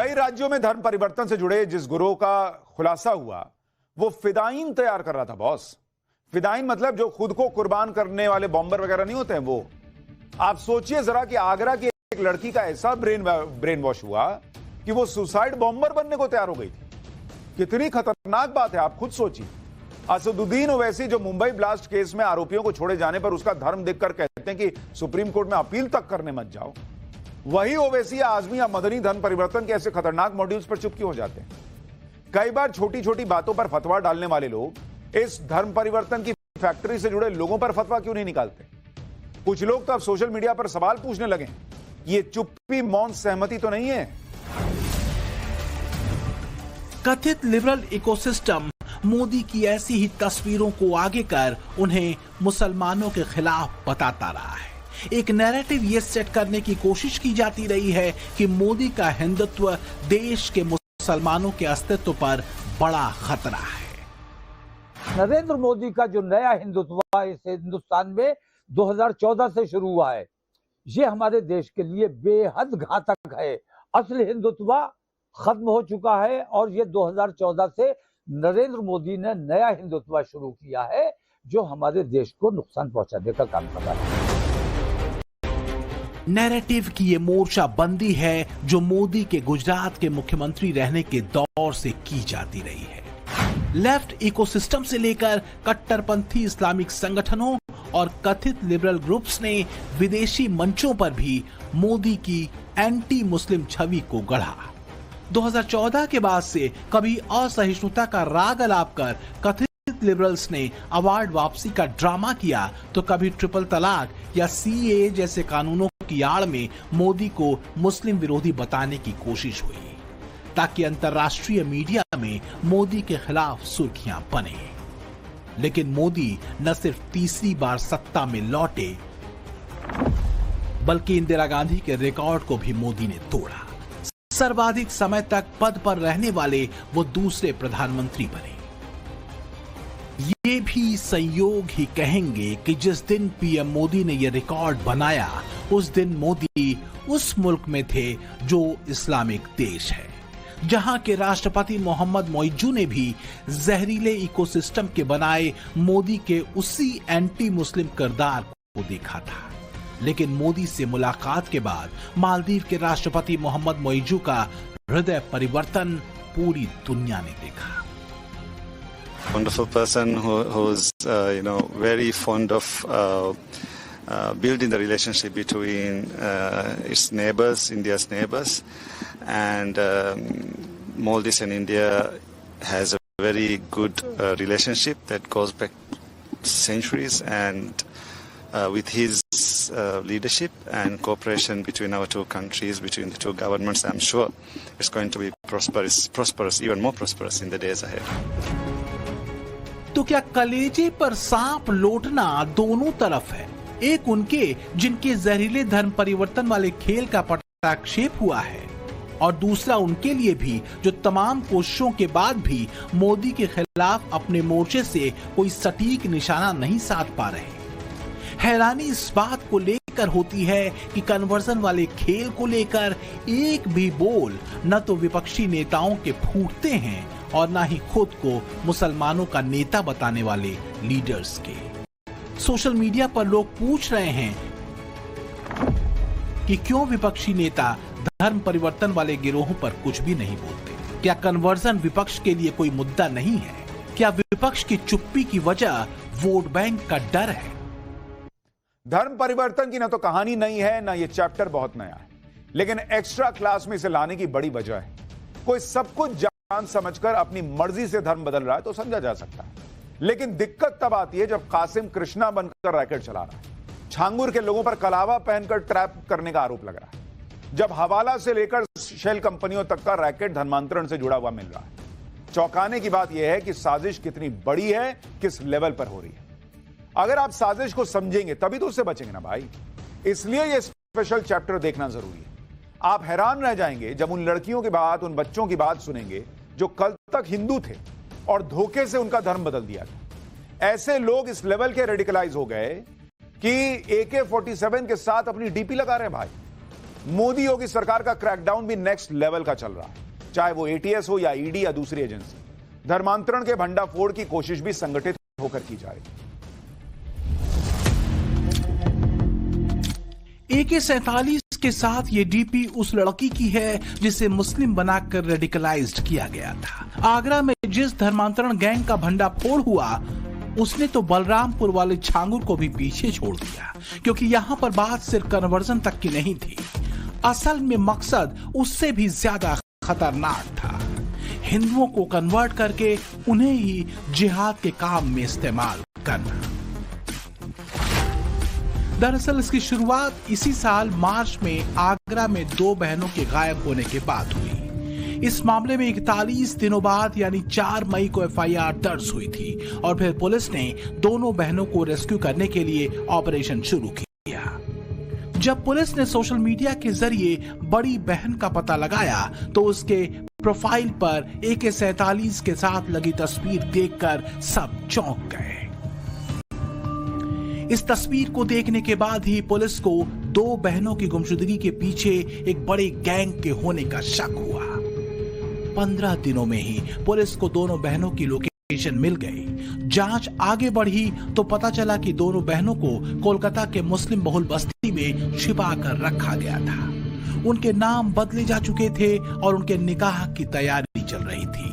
कई राज्यों में धर्म परिवर्तन से जुड़े जिस गिरोह का खुलासा हुआ वो फिदायीन तैयार कर रहा था बॉस। फिदायीन मतलब जो खुद को कुर्बान करने वाले बॉम्बर वगैरह नहीं होते हैं वो। आप सोचिए जरा कि आगरा की एक लड़की का ऐसा ब्रेन वॉश हुआ कि वो सुसाइड बॉम्बर बनने को तैयार हो गई थी। कितनी खतरनाक बात है, आप खुद सोचिए। असदुद्दीन ओवैसी जो मुंबई ब्लास्ट केस में आरोपियों को छोड़े जाने पर उसका धर्म देखकर कहते हैं कि सुप्रीम कोर्ट में अपील तक करने मत जाओ, वही ओवैसी या आजमी या मदनी धर्म परिवर्तन के ऐसे खतरनाक मॉड्यूल्स पर चुपकी हो जाते हैं। कई बार छोटी छोटी बातों पर फतवा डालने वाले लोग इस धर्म परिवर्तन की फैक्ट्री से जुड़े लोगों पर फतवा क्यों नहीं निकालते? कुछ लोग तो अब सोशल मीडिया पर सवाल पूछने लगे, ये चुप्पी मौन सहमति तो नहीं है? कथित लिबरल इकोसिस्टम मोदी की ऐसी ही तस्वीरों को आगे कर उन्हें मुसलमानों के खिलाफ बताता रहा है। एक नैरेटिव ये सेट करने की कोशिश की जाती रही है कि मोदी का हिंदुत्व देश के मुसलमानों के अस्तित्व पर बड़ा खतरा है। नरेंद्र मोदी का जो नया हिंदुत्व इस हिंदुस्तान में 2014 से शुरू हुआ है, ये हमारे देश के लिए बेहद घातक है। असली हिंदुत्व खत्म हो चुका है और ये 2014 से नरेंद्र मोदी ने नया हिंदुत्व शुरू किया है जो हमारे देश को नुकसान पहुंचाने का काम कर रहा है। नैरेटिव की ये मोर्चा बंदी है जो मोदी के गुजरात के मुख्यमंत्री रहने के दौर से की जाती रही है। लेफ्ट इकोसिस्टम से लेकर कट्टरपंथी इस्लामिक संगठनों और कथित लिबरल ग्रुप्स ने विदेशी मंचों पर भी मोदी की एंटी मुस्लिम छवि को गढ़ा। 2014 के बाद से कभी असहिष्णुता का राग अलाप कर कथित लिबरल्स ने अवार्ड वापसी का ड्रामा किया तो कभी ट्रिपल तलाक या सीएए जैसे कानूनों की आड़ में मोदी को मुस्लिम विरोधी बताने की कोशिश हुई ताकि अंतर्राष्ट्रीय मीडिया में मोदी के खिलाफ सुर्खियां बने। लेकिन मोदी न सिर्फ तीसरी बार सत्ता में लौटे बल्कि इंदिरा गांधी के रिकॉर्ड को भी मोदी ने तोड़ा। सर्वाधिक समय तक पद पर रहने वाले वो दूसरे प्रधानमंत्री बने। ये भी संयोग ही कहेंगे कि जिस दिन पीएम मोदी ने यह रिकॉर्ड बनाया उस दिन मोदी उस मुल्क में थे जो इस्लामिक देश है, जहां के राष्ट्रपति मोहम्मद मोइजू ने भी जहरीले इकोसिस्टम के बनाए मोदी के उसी एंटी मुस्लिम किरदार को देखा था। लेकिन मोदी से मुलाकात के बाद मालदीव के राष्ट्रपति मोहम्मद मोइजू का हृदय परिवर्तन पूरी दुनिया ने देखा। Wonderful person who's very fond of building the relationship between its neighbors, India's neighbors, and Maldives and India has a very good relationship that goes back centuries, and with his leadership and cooperation between our two countries, between the two governments, I'm sure it's going to be prosperous, even more prosperous in the days ahead. तो क्या कलेजे पर सांप लौटना दोनों तरफ है? एक उनके जिनके जहरीले धर्म परिवर्तन वाले खेल का पटाक्षेप हुआ है और दूसरा उनके लिए भी जो तमाम कोशिशों के बाद भी मोदी के खिलाफ अपने मोर्चे से कोई सटीक निशाना नहीं साध पा रहे। हैरानी इस बात को लेकर होती है कि कन्वर्जन वाले खेल को लेकर एक भी बोल न तो विपक्षी नेताओं के फूटते हैं और ना ही खुद को मुसलमानों का नेता बताने वाले लीडर्स के। सोशल मीडिया पर लोग पूछ रहे हैं कि क्यों विपक्षी नेता धर्म परिवर्तन वाले गिरोहों पर कुछ भी नहीं बोलते? क्या कन्वर्जन विपक्ष के लिए कोई मुद्दा नहीं है? क्या विपक्ष की चुप्पी की वजह वोट बैंक का डर है? धर्म परिवर्तन की ना तो कहानी नई है ना ये चैप्टर बहुत नया है, लेकिन एक्स्ट्रा क्लास में इसे लाने की बड़ी वजह है। कोई सब कुछ जान समझकर अपनी मर्जी से धर्म बदल रहा है तो समझा जा सकता है, लेकिन दिक्कत तब आती है जब कासिम कृष्णा बनकर रैकेट चला रहा है, छांगुर के लोगों पर कलावा पहनकर ट्रैप करने का आरोप लग रहा है, जब हवाला से लेकर शेल कंपनियों तक का रैकेट धर्मांतरण से जुड़ा हुआ मिल रहा है। चौंकाने की बात यह है कि साजिश कितनी बड़ी है, किस लेवल पर हो रही है। अगर आप साजिश को समझेंगे तभी तो उससे बचेंगे ना भाई। इसलिए यह स्पेशल चैप्टर देखना जरूरी है। आप हैरान रह जाएंगे जब उन लड़कियों की बात, उन बच्चों की बात सुनेंगे जो कल तक हिंदू थे और धोखे से उनका धर्म बदल दिया था। ऐसे लोग इस लेवल के रेडिकलाइज हो गए कि AK-47 के साथ अपनी डीपी लगा रहे हैं भाई। मोदी योगी सरकार का क्रैकडाउन भी नेक्स्ट लेवल का चल रहा है, चाहे वो एटीएस हो या ईडी या दूसरी एजेंसी। धर्मांतरण के भंडाफोड़ की कोशिश भी संगठित होकर की जा रही है। AK-47 के साथ ये डीपी उस लड़की की है जिसे मुस्लिम बनाकर रेडिकलाइज्ड किया गया था। आगरा में जिस धर्मांतरण गैंग का भंडाफोड़ हुआ उसने तो बलरामपुर वाले छांगुर को भी पीछे छोड़ दिया, क्योंकि यहाँ पर बात सिर्फ कन्वर्जन तक की नहीं थी। असल में मकसद उससे भी ज्यादा खतरनाक था, हिंदुओं को कन्वर्ट करके उन्हें ही जिहाद के काम में इस्तेमाल करना। दरअसल इसकी शुरुआत इसी साल मार्च में आगरा में 2 बहनों के गायब होने के बाद हुई। इस मामले में 41 दिनों बाद यानी 4 मई को FIR दर्ज हुई थी और फिर पुलिस ने दोनों बहनों को रेस्क्यू करने के लिए ऑपरेशन शुरू किया। जब पुलिस ने सोशल मीडिया के जरिए बड़ी बहन का पता लगाया तो उसके प्रोफाइल पर AK-47 के साथ लगी तस्वीर देखकर सब चौंक गए। इस तस्वीर को देखने के बाद ही पुलिस को 2 बहनों की गुमशुदगी के पीछे एक बड़े गैंग के होने का शक हुआ। 15 दिनों में ही पुलिस को दोनों बहनों की लोकेशन मिल गई। जांच आगे बढ़ी तो पता चला कि दोनों बहनों को कोलकाता के मुस्लिम बहुल बस्ती में छिपा कर रखा गया था। उनके नाम बदले जा चुके थे और उनके निकाह की तैयारी चल रही थी।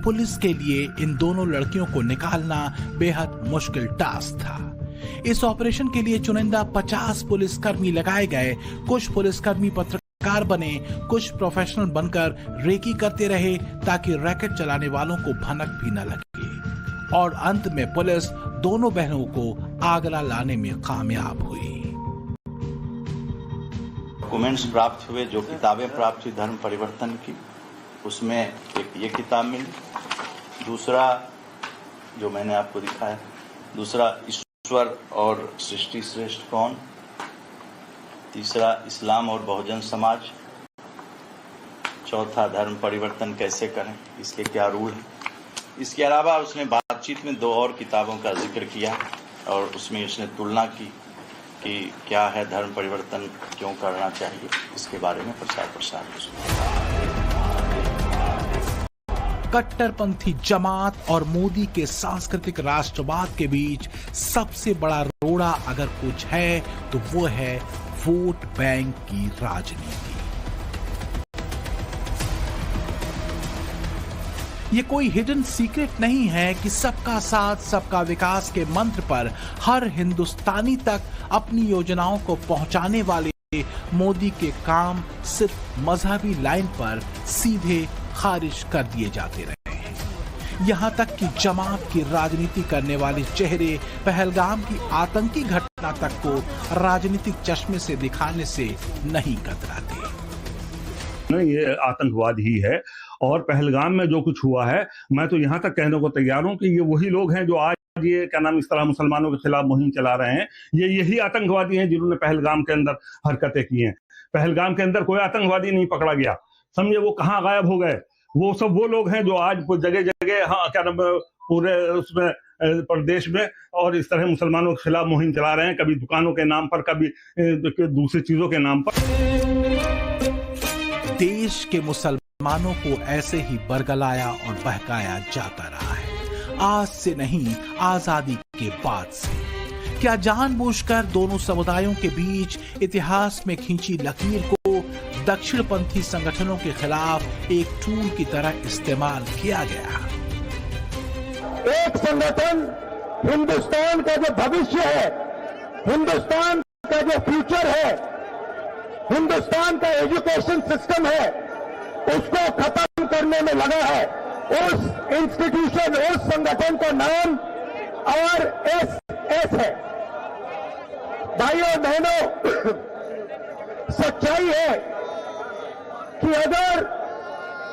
पुलिस के लिए इन दोनों लड़कियों को निकालना बेहद मुश्किल टास्क था। इस ऑपरेशन के लिए चुनिंदा 50 पुलिसकर्मी लगाए गए। कुछ पुलिसकर्मी पत्रकार बने, कुछ प्रोफेशनल बनकर रेकी करते रहे ताकि रैकेट चलाने वालों को भनक भी न लगे। और अंत में पुलिस दोनों बहनों को आगरा लाने में कामयाब हुई। डॉक्यूमेंट्स प्राप्त हुए, जो किताबें प्राप्त हुई धर्म परिवर्तन की, उसमें एक ये किताब मिली, दूसरा जो मैंने आपको दिखाया, दूसरा ईश्वर और सृष्टि श्रेष्ठ कौन, तीसरा इस्लाम और बहुजन समाज, चौथा धर्म परिवर्तन कैसे करें, इसके क्या रूल हैं। इसके अलावा उसने बातचीत में 2 और किताबों का जिक्र किया और उसमें उसने तुलना की कि क्या है धर्म परिवर्तन, क्यों करना चाहिए, इसके बारे में प्रसार कट्टरपंथी जमात और मोदी के सांस्कृतिक राष्ट्रवाद के बीच सबसे बड़ा रोड़ा अगर कुछ है तो वो है वोट बैंक की राजनीति। ये कोई हिडन सीक्रेट नहीं है कि सबका साथ सबका विकास के मंत्र पर हर हिंदुस्तानी तक अपनी योजनाओं को पहुंचाने वाले मोदी के काम सिर्फ मजहबी लाइन पर सीधे खारिज कर दिए जाते रहे हैं। यहां तक कि जमात की राजनीति करने वाले चेहरे पहलगाम की आतंकी घटना तक को राजनीतिक चश्मे से दिखाने से नहीं कतराते। नहीं, ये आतंकवाद ही है। और पहलगाम में जो कुछ हुआ है, मैं तो यहाँ तक कहने को तैयार हूँ कि ये वही लोग हैं जो आज ये क्या नाम इस तरह मुसलमानों के खिलाफ मुहिम चला रहे हैं। ये यही आतंकवादी हैं जिन्होंने पहलगाम के अंदर हरकतें की हैं। पहलगाम के अंदर कोई आतंकवादी नहीं पकड़ा गया, समझे, वो कहाँ गायब हो गए। वो सब वो लोग हैं जो आज जगह जगह क्या नाम पूरे उसमें प्रदेश में और इस तरह मुसलमानों के खिलाफ मुहिम चला रहे हैं, कभी दुकानों के नाम पर, कभी दूसरी चीजों के नाम पर। देश के मुसलमानों को ऐसे ही बरगलाया और बहकाया जाता रहा है, आज से नहीं आजादी के बाद से। क्या जानबूझकर दोनों समुदायों के बीच इतिहास में खींची लकीर को दक्षिणपंथी संगठनों के खिलाफ एक टूल की तरह इस्तेमाल किया गया? एक संगठन हिंदुस्तान का जो भविष्य है, हिंदुस्तान का जो फ्यूचर है, हिंदुस्तान का एजुकेशन सिस्टम है, उसको खत्म करने में लगा है। उस इंस्टीट्यूशन, उस संगठन का नाम RSS है। भाइयों बहनों, सच्चाई है कि अगर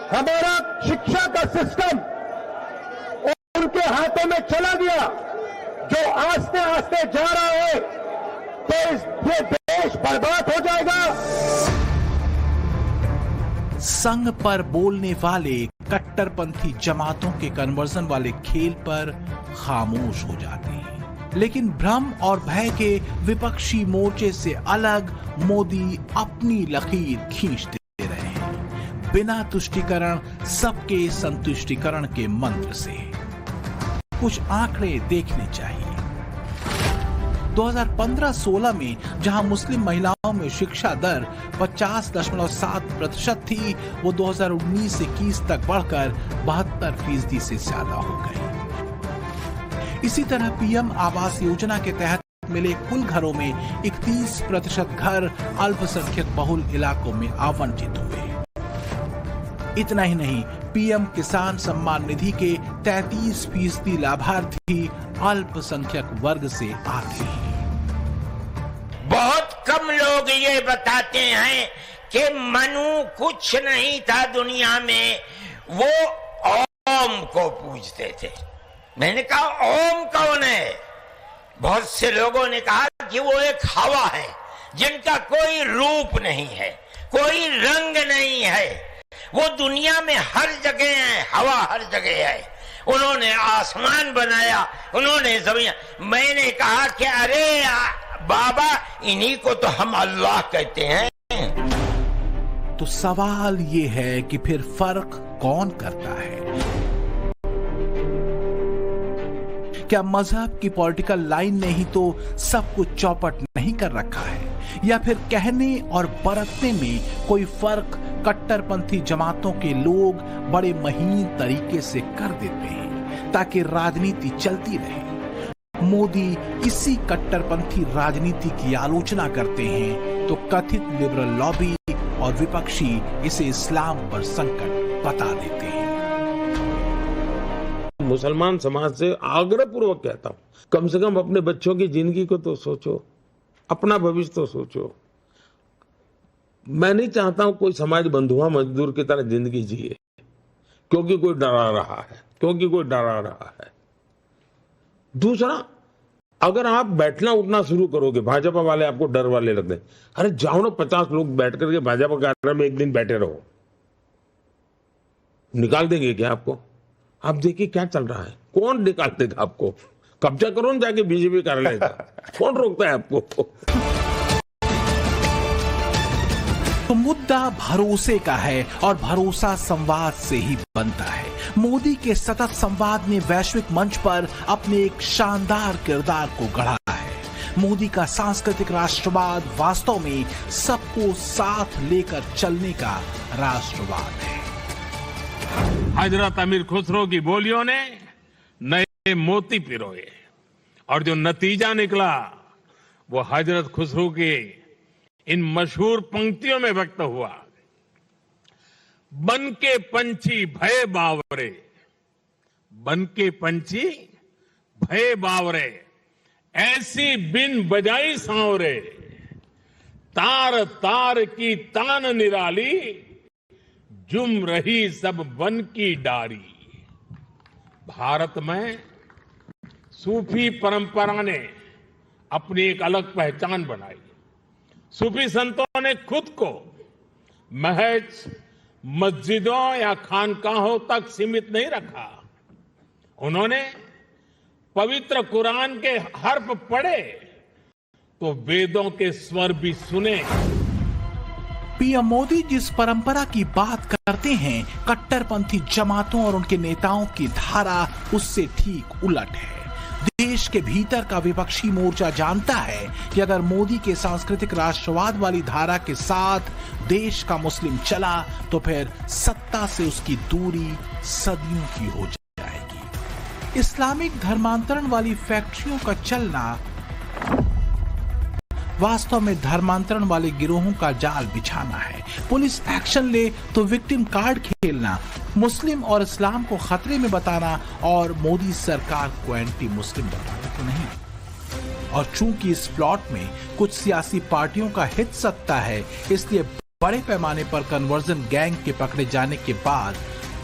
हमारा शिक्षा का सिस्टम उनके हाथों में चला गया, जो आस्ते आस्ते जा रहा है, तो ये देश बर्बाद हो जाएगा। संघ पर बोलने वाले कट्टरपंथी जमातों के कन्वर्जन वाले खेल पर खामोश हो जाते हैं। लेकिन भ्रम और भय के विपक्षी मोर्चे से अलग मोदी अपनी लकीर खींचते रहे हैं, बिना तुष्टीकरण सबके संतुष्टीकरण के मंत्र से। कुछ आंकड़े देखने चाहिए। 2015-16 में जहां मुस्लिम महिलाओं में शिक्षा दर 50.7% थी, वो 2019-21 तक बढ़कर 72% से ज्यादा हो गई। इसी तरह पीएम आवास योजना के तहत मिले कुल घरों में 31% घर अल्पसंख्यक बहुल इलाकों में आवंटित हुए। इतना ही नहीं, पीएम किसान सम्मान निधि के 33% लाभार्थी अल्पसंख्यक वर्ग से आते हैं। बहुत कम लोग ये बताते हैं कि मनु कुछ नहीं था दुनिया में, वो ओम को पूजते थे। मैंने कहा ओम कौन है? बहुत से लोगों ने कहा कि वो एक हवा है जिनका कोई रूप नहीं है, कोई रंग नहीं है, वो दुनिया में हर जगह है, हवा हर जगह है। उन्होंने आसमान बनाया, उन्होंने जमीन। मैंने कहा कि अरे बाबा, इन्हीं को तो हम अल्लाह कहते हैं। तो सवाल ये है कि फिर फर्क कौन करता है? क्या मजहब की पॉलिटिकल लाइन ने ही तो सब कुछ चौपट नहीं कर रखा है, या फिर कहने और बरतने में कोई फर्क कट्टरपंथी जमातों के लोग बड़े महीन तरीके से कर देते हैं ताकि राजनीति चलती रहे? मोदी इसी कट्टरपंथी राजनीति की आलोचना करते हैं तो कथित लिबरल लॉबी और विपक्षी इसे इस्लाम पर संकट बता देते हैं। मुसलमान समाज से आग्रह पूर्वक कहता हूं, कम से कम अपने बच्चों की जिंदगी को तो सोचो, अपना भविष्य तो सोचो। मैं नहीं चाहता हूं कोई समाज बंधुआ मजदूर की तरह जिंदगी जिए क्योंकि कोई डरा रहा है। दूसरा, अगर आप बैठना उठना शुरू करोगे, भाजपा वाले आपको डर वाले लगते हैं, अरे जाओ ना 50 लोग बैठ करके भाजपा कार्यालय में एक दिन बैठे रहो, निकाल देंगे क्या आपको? आप देखिए क्या चल रहा है, कौन निकाल देगा आपको? कब्जा करो ना जाके बीजेपी कार्यालय का, कौन रोकता है आपको? तो मुद्दा भरोसे का है और भरोसा संवाद से ही बनता है। मोदी के सतत संवाद ने वैश्विक मंच पर अपने एक शानदार किरदार को गढ़ा है। मोदी का सांस्कृतिक राष्ट्रवाद वास्तव में सबको साथ लेकर चलने का राष्ट्रवाद है। हजरत अमीर खुसरो की बोलियों ने नए मोती पिरोए और जो नतीजा निकला वो हजरत खुसरो के इन मशहूर पंक्तियों में व्यक्त हुआ। बन के पंछी भय बावरे, बन के पंछी भय बावरे, ऐसी बिन बजाई सांवरे, तार तार की तान निराली, जुम रही सब वन की डारी। भारत में सूफी परंपरा ने अपनी एक अलग पहचान बनाई। सूफी संतों ने खुद को महज मस्जिदों या खानकाहों तक सीमित नहीं रखा। उन्होंने पवित्र कुरान के हर्फ पढ़े तो वेदों के स्वर भी सुने। पीएम मोदी जिस परंपरा की बात करते हैं, कट्टरपंथी जमातों और उनके नेताओं की धारा उससे ठीक उलट है। देश के भीतर का विपक्षी मोर्चा जानता है कि अगर मोदी के सांस्कृतिक राष्ट्रवाद वाली धारा के साथ देश का मुस्लिम चला तो फिर सत्ता से उसकी दूरी सदियों की हो जाएगी। इस्लामिक धर्मांतरण वाली फैक्ट्रियों का चलना वास्तव में धर्मांतरण वाले गिरोहों का जाल बिछाना है। पुलिस एक्शन ले तो विक्टिम कार्ड खेलना, मुस्लिम और इस्लाम को खतरे में बताना और मोदी सरकार को एंटी मुस्लिम बताना तो नहीं। और चूंकि इस प्लॉट में कुछ सियासी पार्टियों का हित सत्ता है, इसलिए बड़े पैमाने पर कन्वर्जन गैंग के पकड़े जाने के बाद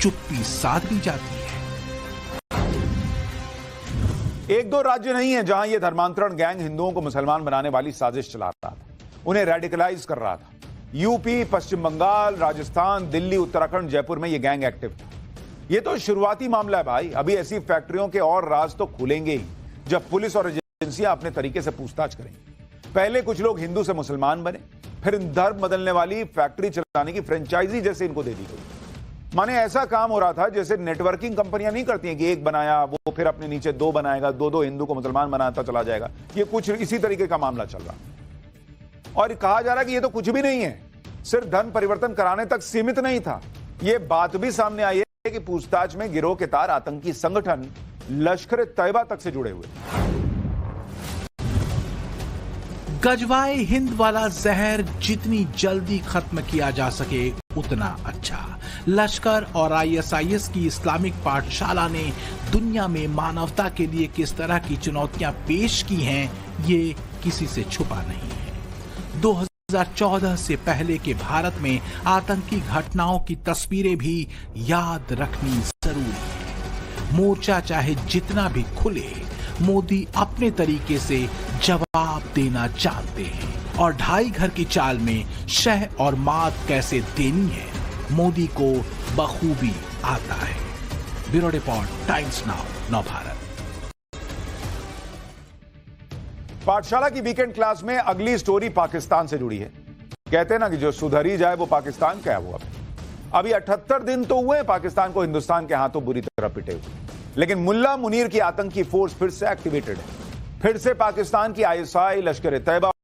चुप्पी साध ली जाती है। एक दो राज्य नहीं है जहां यह धर्मांतरण गैंग हिंदुओं को मुसलमान बनाने वाली साजिश चला रहा था, उन्हें रेडिकलाइज कर रहा था। यूपी, पश्चिम बंगाल, राजस्थान, दिल्ली, उत्तराखंड, जयपुर में यह गैंग एक्टिव था। यह तो शुरुआती मामला है भाई, अभी ऐसी फैक्ट्रियों के और राज तो खुलेंगे ही जब पुलिस और एजेंसियां अपने तरीके से पूछताछ करेंगी। पहले कुछ लोग हिंदू से मुसलमान बने, फिर धर्म बदलने वाली फैक्ट्री चलाने की फ्रेंचाइजी जैसे इनको दे दी गई। माने ऐसा काम हो रहा था जैसे नेटवर्किंग कंपनियां नहीं करती हैं कि एक बनाया वो फिर अपने नीचे दो बनाएगा, दो हिंदू को मुसलमान बनाता चला जाएगा। ये कुछ इसी तरीके का मामला चल रहा और कहा जा रहा है कि ये तो कुछ भी नहीं है, सिर्फ धर्म परिवर्तन कराने तक सीमित नहीं था। ये बात भी सामने आई है कि पूछताछ में गिरोह के तार आतंकी संगठन लश्कर तैयबा तक से जुड़े हुए। गजवाए हिंद वाला जहर जितनी जल्दी खत्म किया जा सके उतना अच्छा। लश्कर और आईएसआईएस की इस्लामिक पाठशाला ने दुनिया में मानवता के लिए किस तरह की चुनौतियां पेश की हैं, ये किसी से छुपा नहीं है। 2014 से पहले के भारत में आतंकी घटनाओं की तस्वीरें भी याद रखनी जरूरी है। मोर्चा चाहे जितना भी खुले, मोदी अपने तरीके से जवाब देना जानते हैं और ढाई घर की चाल में शह और मात कैसे देनी है मोदी को बखूबी आता है। Bureau report, times now, Navbharat. पाठशाला की वीकेंड क्लास में अगली स्टोरी पाकिस्तान से जुड़ी है। कहते हैं ना कि जो सुधरी जाए वो पाकिस्तान क्या हुआ। अभी 78 दिन तो हुए पाकिस्तान को हिंदुस्तान के हाथों बुरी तरह पिटे हुए, लेकिन मुल्ला मुनीर की आतंकी फोर्स फिर से एक्टिवेटेड है। फिर से पाकिस्तान की आईएसआई, लश्कर तैयबा